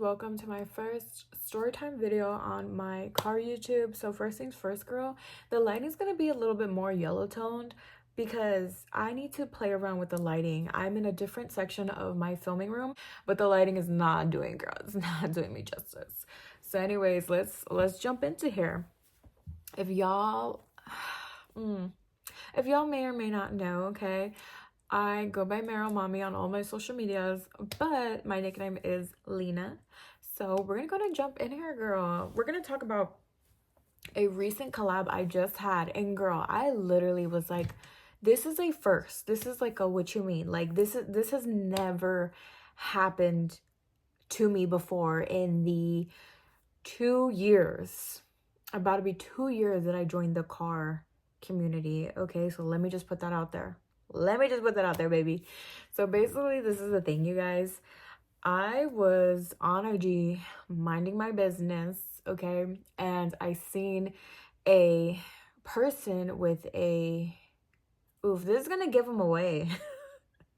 welcome to my first storytime video on my car YouTube. So first things first, girl, the lighting's gonna be a little bit more yellow toned because I need to play around with the lighting. I'm in a different section of my filming room, but the lighting is not doing, girl, it's not doing me justice. So anyways, let's jump into here. If y'all if y'all may or may not know, okay, I go by Meryl Mommy on all my social medias, but my nickname is Lina. So we're gonna go and jump in here, girl. We're gonna talk about a recent collab I just had. And girl, I literally was like, this is a first. This is like a what you mean? Like this has never happened to me before in the 2 years. About to be 2 years that I joined the car community. Okay, so let me just put that out there. Let me just put that out there, baby. So basically, this is the thing, you guys. I was on IG minding my business, okay? And I seen a person with a... Oof, this is gonna give them away.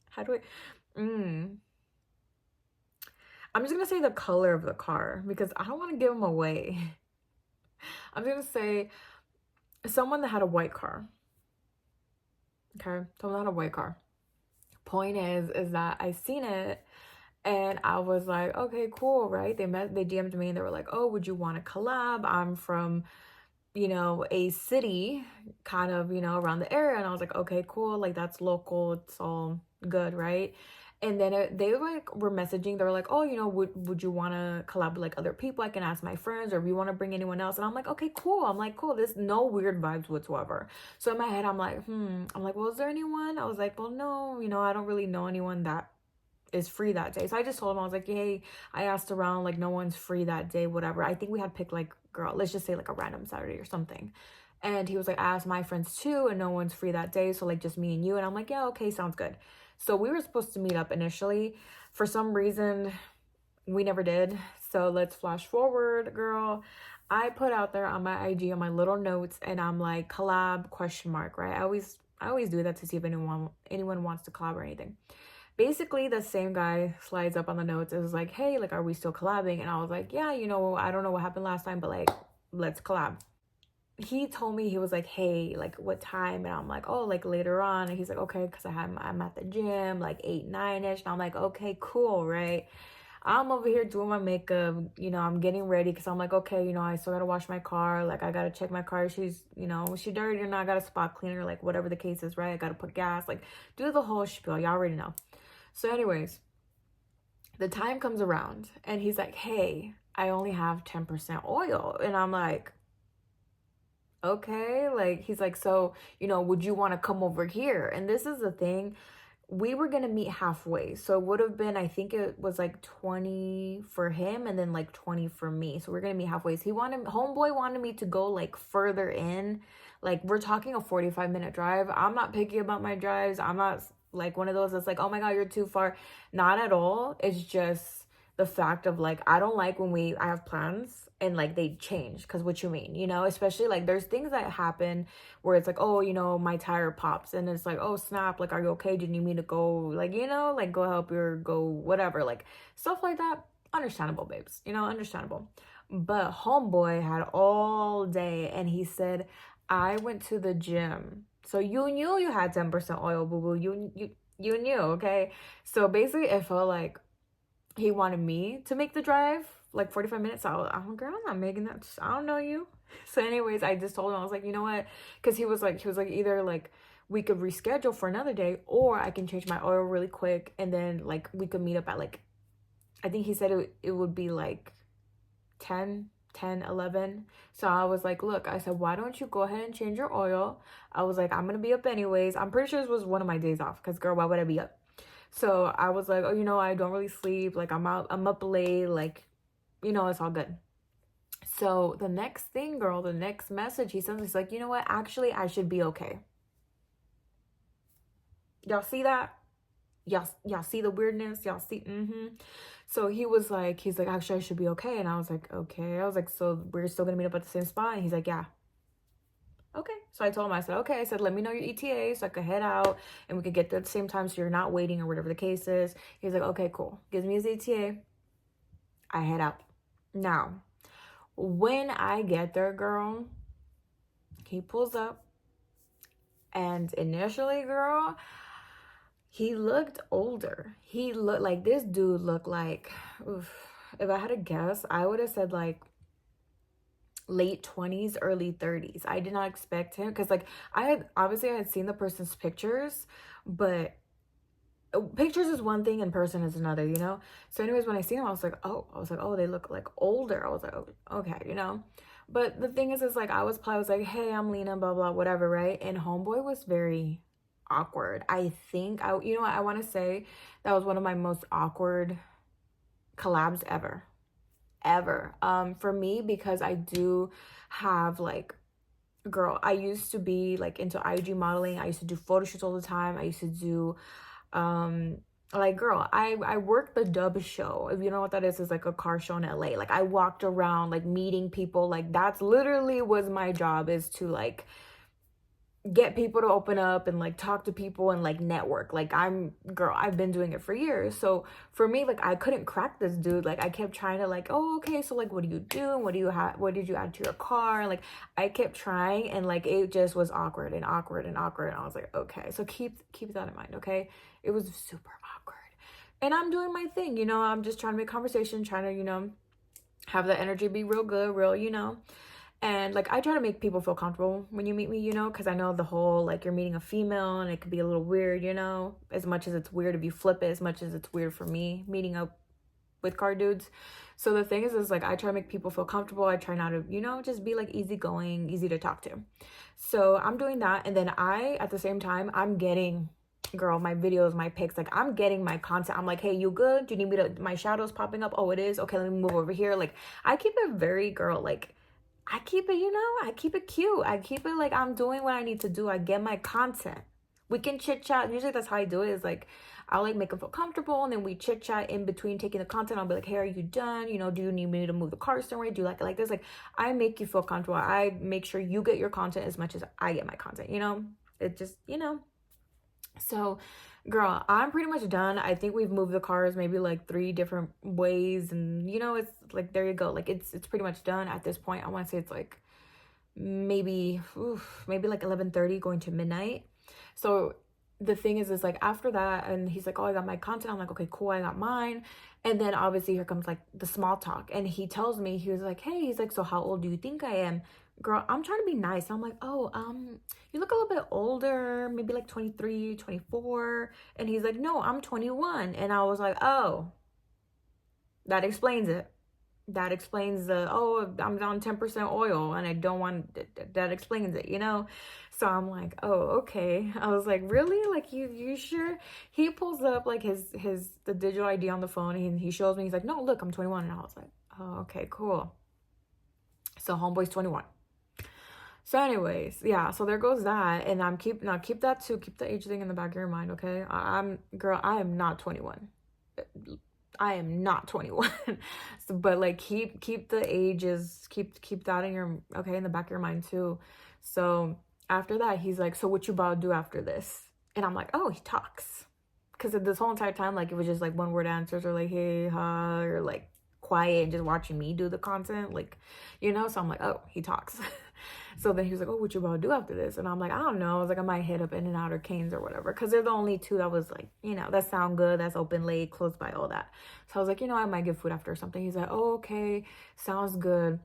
How do I... I'm just gonna say the color of the car because I don't want to give them away. I'm gonna say someone that had a white car. Okay, someone that had a white car. Point is that I seen it and I was like, okay, cool, right? They DM'd me and they were like, oh, would you want to collab? I'm from, a city kind of, around the area. And I was like, okay, cool. Like that's local. It's all good, right? And then they were messaging. They were like, oh, would you want to collab with like other people? I can ask my friends, or if you want to bring anyone else. And I'm like, okay, cool. I'm like, cool. There's no weird vibes whatsoever. So in my head, I'm like, I'm like, well, is there anyone? I was like, well, no, I don't really know anyone that is free that day. So I just told him, I was like, hey, I asked around, like no one's free that day, whatever. I think we had picked like, girl, let's just say like a random Saturday or something. And he was like, I asked my friends too, and no one's free that day. So like just me and you. And I'm like, yeah, okay, sounds good. So we were supposed to meet up initially. For some reason, we never did. So let's flash forward, girl. I put out there on my IG, on my little notes, and I'm like, collab, question mark, right? I always do that to see if anyone wants to collab or anything. Basically, the same guy slides up on the notes and was like, hey, like, are we still collabing? And I was like, yeah, I don't know what happened last time, but like, let's collab. He told me, he was like, hey, like what time? And I'm like, oh, like later on. And he's like, okay, because I'm at the gym like 8, 9ish. And I'm like, okay, cool, right? I'm over here doing my makeup, I'm getting ready because I'm like, okay, I still gotta wash my car, like I gotta check my car, she's she dirty or not, I gotta spot cleaner, like whatever the case is, right? I gotta put gas, like do the whole spiel, y'all already know. So anyways, the time comes around and he's like, hey, I only have 10% oil. And I'm like, okay, like he's like, so would you want to come over here? And this is the thing, we were gonna meet halfway, so it would have been, I think it was like 20 for him and then like 20 for me, so we're gonna meet halfway. So homeboy wanted me to go like further in, like we're talking a 45-minute drive. I'm not picky about my drives. I'm not like one of those that's like, oh my god, you're too far. Not at all. It's just the fact of like, I don't like when I have plans and like they change, because what you mean, especially like there's things that happen where it's like, oh, my tire pops and it's like, oh snap, like are you okay, do you need me to go, like like go help you or go whatever, like stuff like that. Understandable, babes, understandable. But homeboy had all day and he said, I went to the gym, so you knew you had 10% oil, boo boo. You knew, okay? So basically it felt like he wanted me to make the drive like 45 minutes. So I'm girl, I'm not making that. I don't know you. So anyways, I just told him, I was like, you know what? Because he was like either like we could reschedule for another day, or I can change my oil really quick and then like we could meet up at like, I think he said it would be like 10, 11. So I was like, look, I said, why don't you go ahead and change your oil? I was like, I'm gonna be up anyways. I'm pretty sure this was one of my days off, because girl, why would I be up? So I was like, oh, I don't really sleep. Like I'm up late. Like, it's all good. So the next thing, girl, the next message he sends, he's like, you know what? Actually, I should be okay. Y'all see that? Y'all see the weirdness? Y'all see? So he's like, actually, I should be okay. And I was like, okay. I was like, so we're still gonna meet up at the same spot? And he's like, yeah. Okay. So I told him, I said, okay. I said, let me know your ETA so I could head out and we could get there at the same time so you're not waiting or whatever the case is. He's like, okay, cool. Gives me his ETA. I head out. Now, when I get there, girl, he pulls up. And initially, girl, he looked older. He looked like, this dude looked like, oof, if I had to guess, I would have said like late 20s, early 30s. I did not expect him because like I had seen the person's pictures, but pictures is one thing and person is another, you know? So anyways, when I seen him, I was like, oh, they look like older. I was like, oh, okay, you know? But the thing is like, I was like, hey, I'm Lina, blah, blah, whatever, right? And homeboy was very awkward. I think, you know what, I want to say that was one of my most awkward collabs ever. For me, because I do have like, girl, I used to be like into IG modeling. I used to do photo shoots all the time. I used to do like, girl, I worked the Dub show. If you know what that is like a car show in LA. Like I walked around like meeting people. Like that's literally was my job, is to like get people to open up and like talk to people and like network. Like I've been doing it for years. So for me, like I couldn't crack this dude. Like I kept trying to like, oh, okay, so like what do you do? What did you add to your car? Like I kept trying, and like it just was awkward and awkward and awkward. And I was like, okay, so keep that in mind, okay? It was super awkward. And I'm doing my thing, you know, I'm just trying to make conversation, trying to, you know, have the energy be real good, real, you know. And like I try to make people feel comfortable when you meet me, you know, because I know the whole like you're meeting a female and it could be a little weird, you know, as much as it's weird if you flip it, as much as it's weird for me meeting up with car dudes. So the thing is like I try to make people feel comfortable. I try not to, you know, just be like easygoing, easy to talk to. So I'm doing that. And then at the same time, I'm getting, girl, my videos, my pics, like I'm getting my content. I'm like, hey, you good? Do you need me to, my shadows popping up? Oh, it is? Okay, let me move over here. Like I keep it very, girl, like I keep it, you know, I keep it cute. I keep it like I'm doing what I need to do. I get my content. We can chit chat. Usually that's how I do it, is like I'll like make them feel comfortable, and then we chit chat in between taking the content. I'll be like, hey, are you done? You know, do you need me to move the car somewhere? Do you like it like this? Like I make you feel comfortable. I make sure you get your content as much as I get my content, you know? It just, you know. So girl, I'm pretty much done. I think we've moved the cars maybe like 3 different ways, and you know, it's like, there you go. Like it's pretty much done at this point. I want to say it's like maybe like 11:30 going to midnight. So the thing is like after that, and he's like, oh, I got my content. I'm like, okay, cool, I got mine. And then obviously here comes like the small talk, and he tells me, he was like, hey, he's like, so how old do you think I am? Girl, I'm trying to be nice. I'm like, oh, you look a little bit older, maybe like 23, 24. And he's like, no, I'm 21. And I was like, oh, that explains it. That explains the, oh, I'm on 10% oil and I don't want, that explains it, you know? So I'm like, oh, okay. I was like, really? Like, you sure? He pulls up like the digital ID on the phone, and he shows me, he's like, no, look, I'm 21. And I was like, oh, okay, cool. So homeboy's 21. So anyways, yeah, so there goes that. And keep that too. Keep the age thing in the back of your mind, okay? Girl, I am not 21. I am not 21. So, but like keep the ages, keep that in your, okay, in the back of your mind too. So after that, he's like, so what you about to do after this? And I'm like, oh, he talks. Because this whole entire time, like it was just like one word answers, or like, hey, ha, or like quiet, and just watching me do the content, like, you know. So I'm like, oh, he talks. So then he was like, oh, what you about to do after this? And I'm like, I don't know. I was like, I might hit up In-N-Out or Cane's or whatever, because they're the only 2 that was like, you know, that sound good, that's open late, close by, all that. So I was like, you know, I might get food after or something. He's like, oh, okay, sounds good.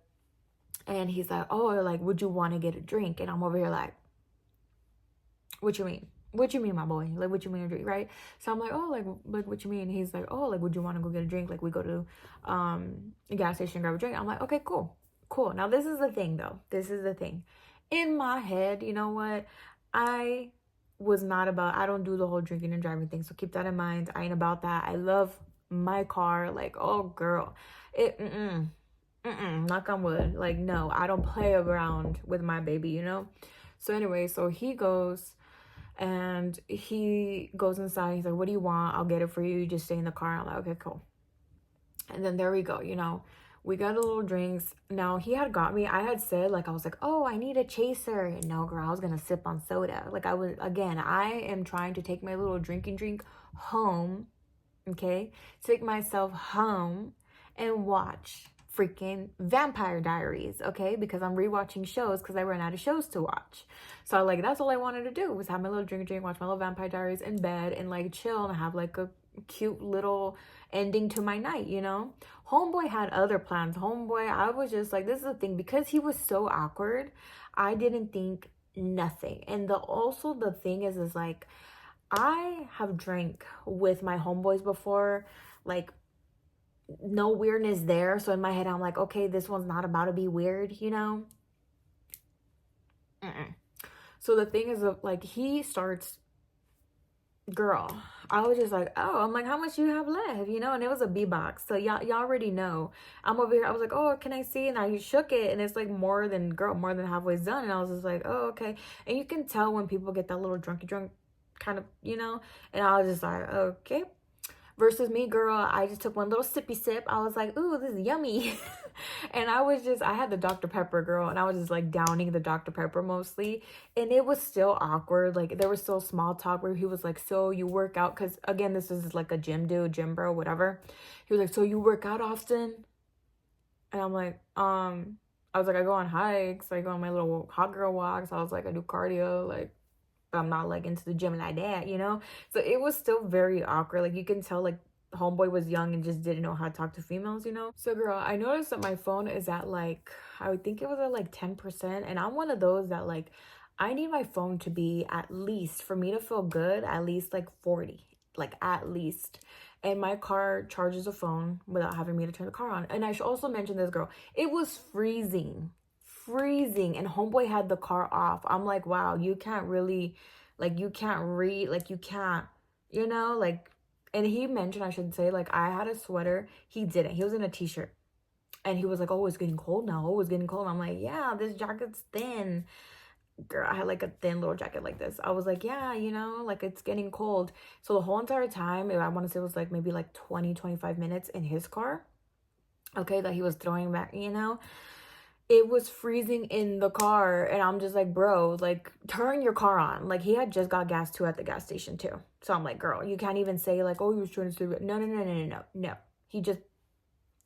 And he's like, oh, like, would you want to get a drink? And I'm over here like, what you mean? What you mean, my boy? Like, what you mean a drink, right? So I'm like, oh, like what you mean? He's like, oh, like, would you want to go get a drink? Like, we go to a gas station and grab a drink. I'm like, okay, cool. Now, this is the thing, though. This is the thing. In my head, you know what? I don't do the whole drinking and driving thing. So keep that in mind. I ain't about that. I love my car. Like, oh, girl. Knock on wood. Like, no, I don't play around with my baby, you know? So anyway, so he goes inside. He's like, what do you want? I'll get it for you. You just stay in the car. I'm like, okay, cool. And then there we go, you know. We got a little drinks. Now, he had got me. I had said, like, I was like, oh, I need a chaser. And no, girl, I was going to sip on soda. Like, I am trying to take my little drink home, okay? Take myself home. and watch freaking Vampire Diaries, okay? Because I'm rewatching shows because I ran out of shows to watch. So like that's all I wanted to do was have my little drink, watch my little Vampire Diaries in bed and like chill and have like a cute little ending to my night, you know? Homeboy had other plans. Homeboy, I was just like, this is the thing, because he was so awkward, I didn't think nothing. And the thing is like, I have drank with my homeboys before, like no weirdness there. So in my head, I'm like, okay, this one's not about to be weird, you know? Mm-mm. So the thing is, like, he starts, girl, I was just like, oh, I'm like, how much you have left, you know? And it was a B box. So y'all already know. I'm over here. I was like, oh, can I see? And I shook it, and it's like more than halfway done. And I was just like, oh, okay. And you can tell when people get that little drunk kind of, you know? And I was just like, okay. Versus me, girl, I just took one little sippy sip. I was like, ooh, this is yummy. And I had the Dr. Pepper, girl, and I was just like downing the Dr. Pepper mostly. And it was still awkward. Like there was still small talk where he was like, so you work out? Because again, this is like a gym bro, whatever. He was like, so you work out often? And I'm like, I was like, I go on hikes. I go on my little hot girl walks. I was like, I do cardio. Like, I'm not like into the gym like that, you know? So it was still very awkward. Like you can tell like homeboy was young and just didn't know how to talk to females, you know? So girl, I noticed that my phone is at like, I would think it was at like 10%. And I'm one of those that like, I need my phone to be at least, for me to feel good, at least like 40, like at least. And my car charges a phone without having me to turn the car on. And I should also mention this, girl, it was freezing and homeboy had the car off. I'm like, wow, you can't really, like, you can't read, like, you can't, you know, like, and he mentioned, I should say, like, I had a sweater. He didn't. He was in a t-shirt. And he was like, oh, it's getting cold now. Oh, it's getting cold. I'm like, yeah, this jacket's thin. Girl, I had like a thin little jacket like this. I was like, yeah, you know, like it's getting cold. So the whole entire time, I want to say it was like maybe like 20-25 minutes in his car, okay, that he was throwing back, you know, it was freezing in the car. And I'm just like, bro, like turn your car on. Like he had just got gas too at the gas station too. So I'm like, girl, you can't even say like, oh, he was trying to save it. No. He just,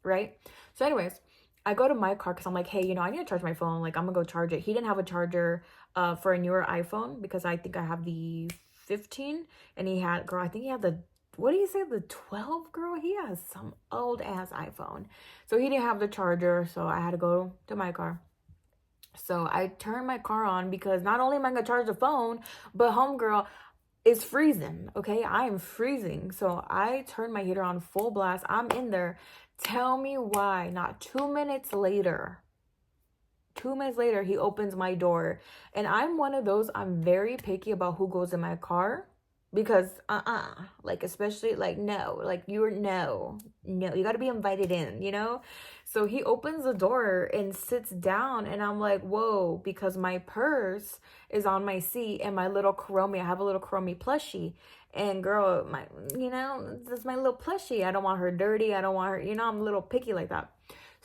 right? So anyways, I go to my car because I'm like, hey, you know, I need to charge my phone. Like I'm gonna go charge it. He didn't have a charger for a newer iPhone because I think I have the 15 and he had, girl, I think he had the, what do you say, the 12, girl? He has some old ass iPhone. So he didn't have the charger, so I had to go to my car. So I turned my car on because not only am I gonna charge the phone, but homegirl is freezing, okay? I am freezing. So I turned my heater on full blast. I'm in there. Tell me why not 2 minutes later, he opens my door. And I'm one of those, I'm very picky about who goes in my car because like especially like no, like you're no, you got to be invited in, you know? So he opens the door and sits down and I'm like, whoa, because my purse is on my seat and my little Kuromi, I have a little Kuromi plushie. And girl, my, you know, this is my little plushie. I don't want her dirty. I don't want her, you know, I'm a little picky like that.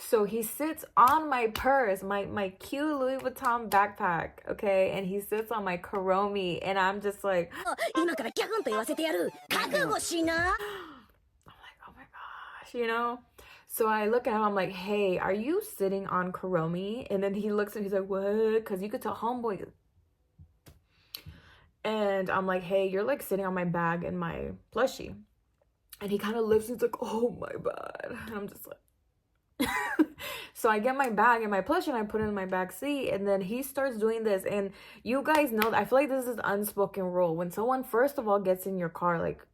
So he sits on my purse, my cute Louis Vuitton backpack, okay? And he sits on my Kuromi, and I'm just like, I'm like, oh my gosh, you know? So I look at him, I'm like, hey, are you sitting on Kuromi? And then he looks and he's like, what? Because you could tell homeboy. And I'm like, hey, you're like sitting on my bag and my plushie. And he kind of lifts, he's like, oh my bad. And I'm just like, so I get my bag and my plushie and I put it in my back seat, and then he starts doing this. And you guys know that I feel like this is unspoken rule. When someone first of all gets in your car, like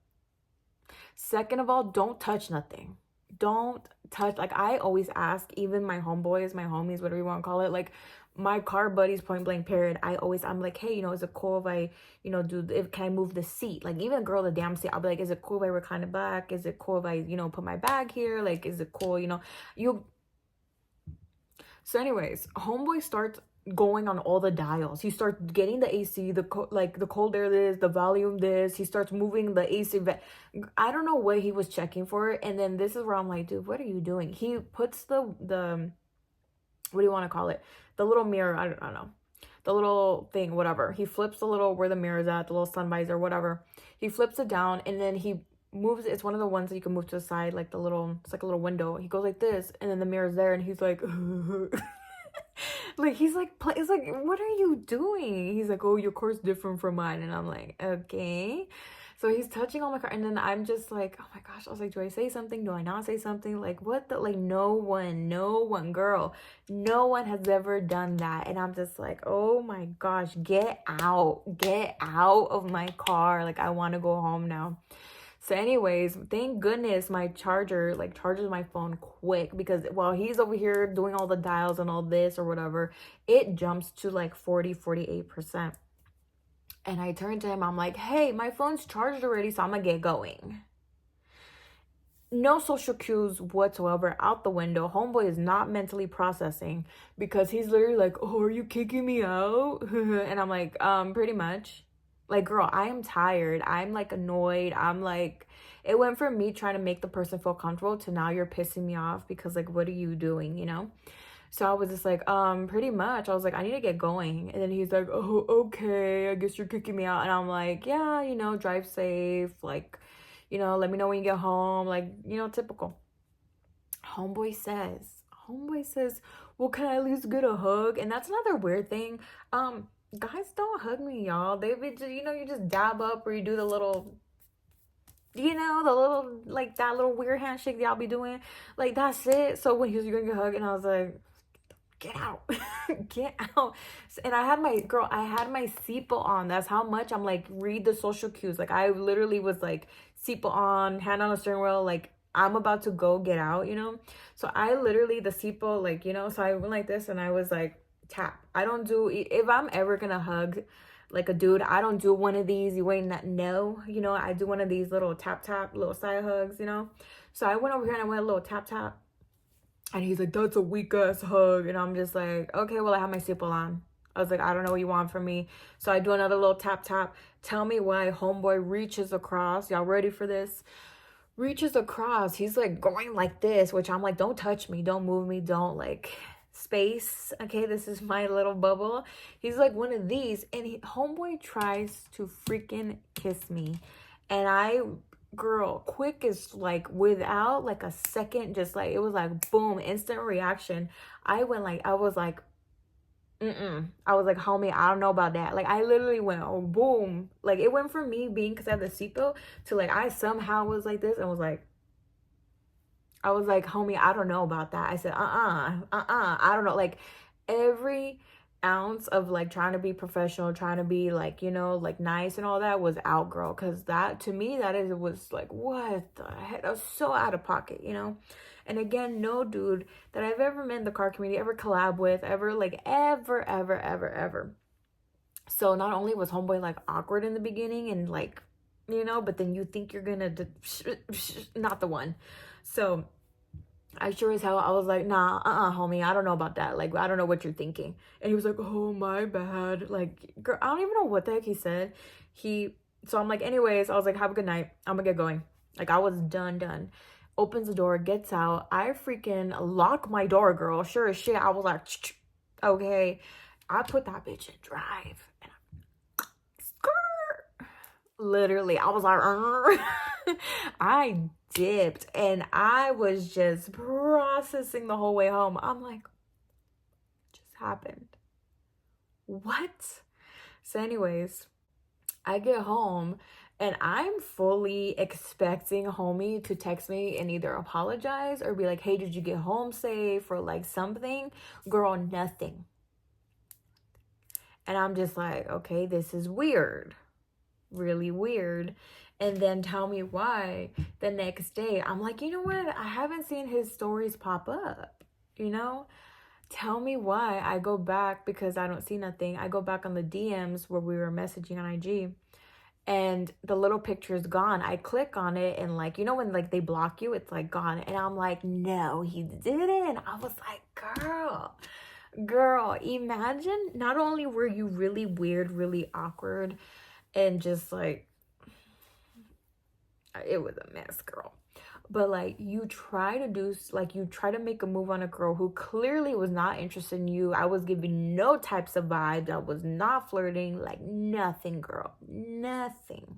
second of all, don't touch nothing. Don't touch, like I always ask, even my homeboys, my homies, whatever you want to call it, like my car buddies, point blank period, I'm like, hey, you know, is it cool if I, you know, can I move the seat? Like even a girl, the damn seat, I'll be like, is it cool if I recline it back? Is it cool if I, you know, put my bag here? Like, is it cool, you know, so anyways, homeboy starts going on all the dials. He starts getting the AC, the cold air this, the volume this. He starts moving the AC. I don't know what he was checking for. And then this is where I'm like, dude, what are you doing? He puts the what do you want to call it? The little mirror, I don't know. The little thing, whatever. He flips the little, where the mirror is at, the little sun visor, whatever. He flips it down and then he moves. It's one of the ones that you can move to the side, like the little, it's like a little window. He goes like this, and then the mirror's there, and he's like, like he's like, it's like, what are you doing? He's like, oh, your car's different from mine, and I'm like, okay. So he's touching on my car, and then I'm just like, oh my gosh. I was like, do I say something? Do I not say something? Like, what the, like, no one, girl, no one has ever done that. And I'm just like, oh my gosh, get out of my car. Like, I want to go home now. So anyways, thank goodness my charger like charges my phone quick, because while he's over here doing all the dials and all this or whatever, it jumps to like 48%. And I turned to him, I'm like, hey, my phone's charged already, so I'm gonna get going. No social cues whatsoever, out the window. Homeboy is not mentally processing, because he's literally like, oh, are you kicking me out? And I'm like, pretty much. Like, girl, I am tired. I'm like annoyed. I'm like, it went from me trying to make the person feel comfortable to now you're pissing me off, because like, what are you doing, you know? So I was just like, pretty much. I was like, I need to get going. And then he's like, oh, okay, I guess you're kicking me out. And I'm like, yeah, you know, drive safe. Like, you know, let me know when you get home. Like, you know, typical. Homeboy says, well, can I at least get a hug? And that's another weird thing. Guys don't hug me, y'all. They be just, you know, you just dab up, or you do the little, you know, the little, like that little weird handshake y'all be doing. Like, that's it. So when he was gonna get a hug, and I was like, get out. Get out. And I had my seatbelt on. That's how much I'm like, read the social cues. Like, I literally was like, seatbelt on, hand on the steering wheel, like I'm about to go get out, you know? So I literally, the seatbelt, like, you know, so I went like this, and I was like, tap. I don't do, if I'm ever gonna hug like a dude, I don't do one of these, you ain't not, no, you know, I do one of these little tap, little side hugs, you know? So I went over here and I went a little tap. And he's like, that's a weak ass hug. And I'm just like, okay, well, I have my seatbelt on. I was like, I don't know what you want from me. So I do another little tap. Tell me why. Homeboy reaches across. Y'all ready for this? Reaches across. He's like going like this, which I'm like, don't touch me. Don't move me. Don't like space. Okay, this is my little bubble. He's like one of these. And homeboy tries to freaking kiss me. And girl, quick is like, without like a second, just like, it was like boom, instant reaction. I was like, I was like, homie, I don't know about that. Like, I literally went, oh, boom. Like, it went from me being, because I had the seatbelt, to like, I somehow was like this and was like, I was like, homie, I don't know about that. I said, I don't know. Like, every ounce of like trying to be professional, trying to be like, you know, like nice and all that was out, girl. Because that, to me, was like, what the heck? That was so out of pocket, you know? And again, no dude that I've ever met in the car community, ever collab with, ever. So not only was homeboy like awkward in the beginning and like, you know, but then you think you're gonna, not the one. So I sure as hell, I was like, nah, homie, I don't know about that. Like, I don't know what you're thinking. And he was like, oh, my bad. Like, girl, I don't even know what the heck he said. So I'm like, anyways, I was like, have a good night. I'm gonna get going. Like, I was done. Opens the door, gets out. I freaking lock my door, girl. Sure as shit. I was like, okay. I put that bitch in drive. And literally, I was like, I dipped, and I was just processing the whole way home. I'm like, what just happened? What? So anyways, I get home, and I'm fully expecting homie to text me and either apologize or be like, hey, did you get home safe, or like something? Girl, nothing. And I'm just like, okay, this is weird. Really weird. And then tell me why the next day. I'm like, you know what? I haven't seen his stories pop up, you know? Tell me why. I go back, because I don't see nothing. I go back on the DMs where we were messaging on IG, and the little picture is gone. I click on it, and like, you know, when like they block you, it's like gone. And I'm like, no, he didn't. I was like, girl, imagine, not only were you really weird, really awkward, and just like, it was a mess, girl. But like, you try to make a move on a girl who clearly was not interested in you. I was giving no types of vibes. I was not flirting, like nothing, girl. Nothing.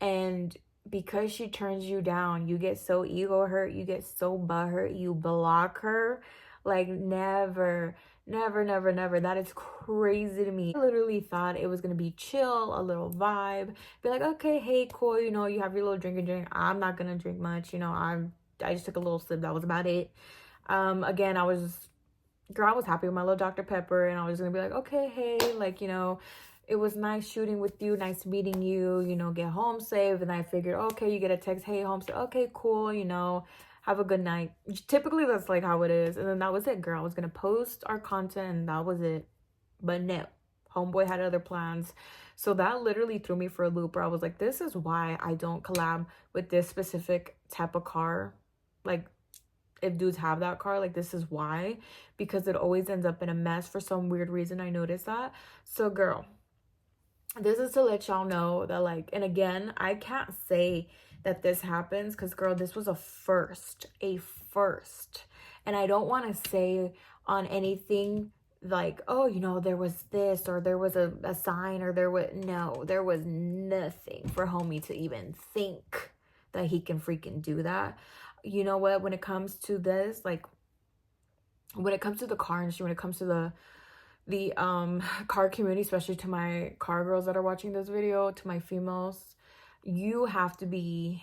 And because she turns you down, you get so ego hurt, you get so butthurt, you block her. Like, never, never, never, never. That is crazy to me. I literally thought it was gonna be chill, a little vibe. Be like, okay, hey, cool, you know, you have your little drink. I'm not gonna drink much, you know, I just took a little sip, that was about it. Again, girl, I was happy with my little Dr. Pepper, and I was gonna be like, okay, hey, like, you know, it was nice shooting with you, nice meeting you, you know, get home safe. And I figured, okay, you get a text, hey, home safe, okay, cool, you know, have a good night. Typically, that's like how it is. And then that was it, girl. I was gonna post our content, and that was it. But no, homeboy had other plans. So that literally threw me for a loop, where I was like, this is why I don't collab with this specific type of car. Like, if dudes have that car, like, this is why, because it always ends up in a mess for some weird reason. I noticed that. So girl, this is to let y'all know that, like, and again, I can't say that this happens, because girl, this was a first. And I don't want to say on anything like, oh, you know, there was this, or there was a sign, or there was nothing for homie to even think that he can freaking do that. You know what, when it comes to this, like, when it comes to the car industry, when it comes to the car community, especially to my car girls that are watching this video, to my females, you have to be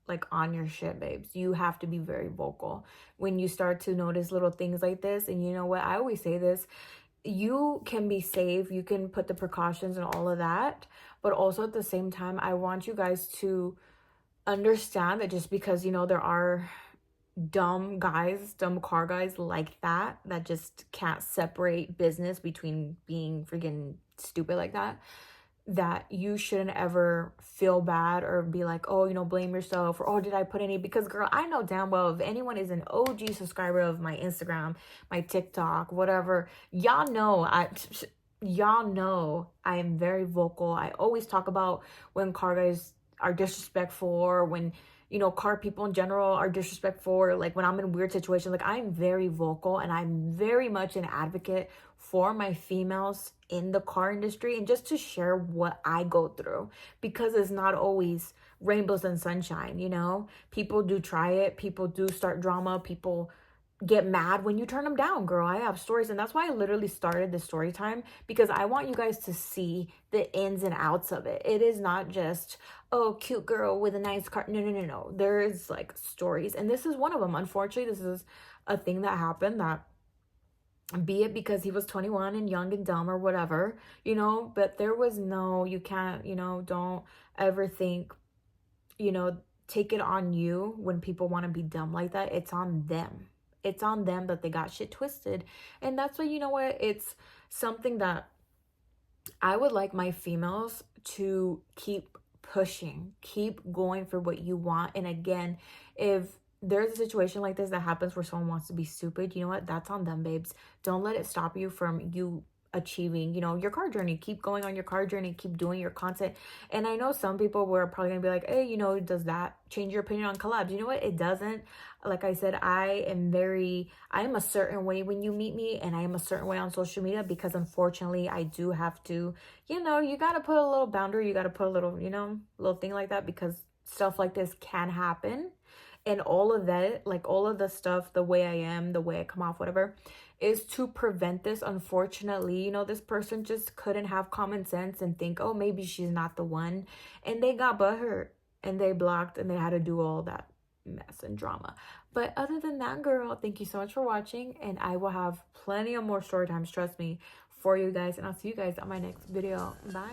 like on your shit, babes. You have to be very vocal when you start to notice little things like this. And you know what, I always say this, you can be safe, you can put the precautions and all of that, but also at the same time, I want you guys to understand that just because, you know, there are dumb car guys like that just can't separate business between being freaking stupid like that, that you shouldn't ever feel bad or be like, oh, you know, blame yourself, or, oh, did I put any, because girl, I know damn well if anyone is an OG subscriber of my Instagram, my TikTok, whatever, y'all know I am very vocal. I always talk about when car guys are disrespectful, or when, you know, car people in general are disrespectful, or like when I'm in weird situations. Like, I'm very vocal, and I'm very much an advocate for my females in the car industry, and just to share what I go through, because it's not always rainbows and sunshine, you know. People do try it, people do start drama, people get mad when you turn them down, girl. I have stories, and that's why I literally started the story time, because I want you guys to see the ins and outs of it. It is not just, oh, cute girl with a nice car. No. There is like stories, and this is one of them. Unfortunately, this is a thing that happened, that, be it because he was 21 and young and dumb or whatever, you know, but there was no, you can't, you know, don't ever think, you know, take it on you when people want to be dumb like that. It's on them. It's on them that they got shit twisted. And that's why, you know what, it's something that I would like my females to keep pushing, keep going for what you want. And again, if there's a situation like this that happens where someone wants to be stupid, you know what, that's on them, babes. Don't let it stop you from you achieving, you know, your car journey. Keep going on your car journey, keep doing your content. And I know some people were probably gonna be like, hey, you know, does that change your opinion on collabs? You know what, it doesn't. Like I said, I am a certain way when you meet me, and I am a certain way on social media, because unfortunately I do have to, you know, you got to put a little boundary, you got to put a little, you know, little thing like that, because stuff like this can happen. And all of that, like all of the stuff, the way I am, the way I come off, whatever, is to prevent this. Unfortunately, you know, this person just couldn't have common sense and think, oh, maybe she's not the one. And they got butthurt, and they blocked, and they had to do all that mess and drama. But other than that, girl, thank you so much for watching, and I will have plenty of more story times, trust me, for you guys. And I'll see you guys on my next video. Bye.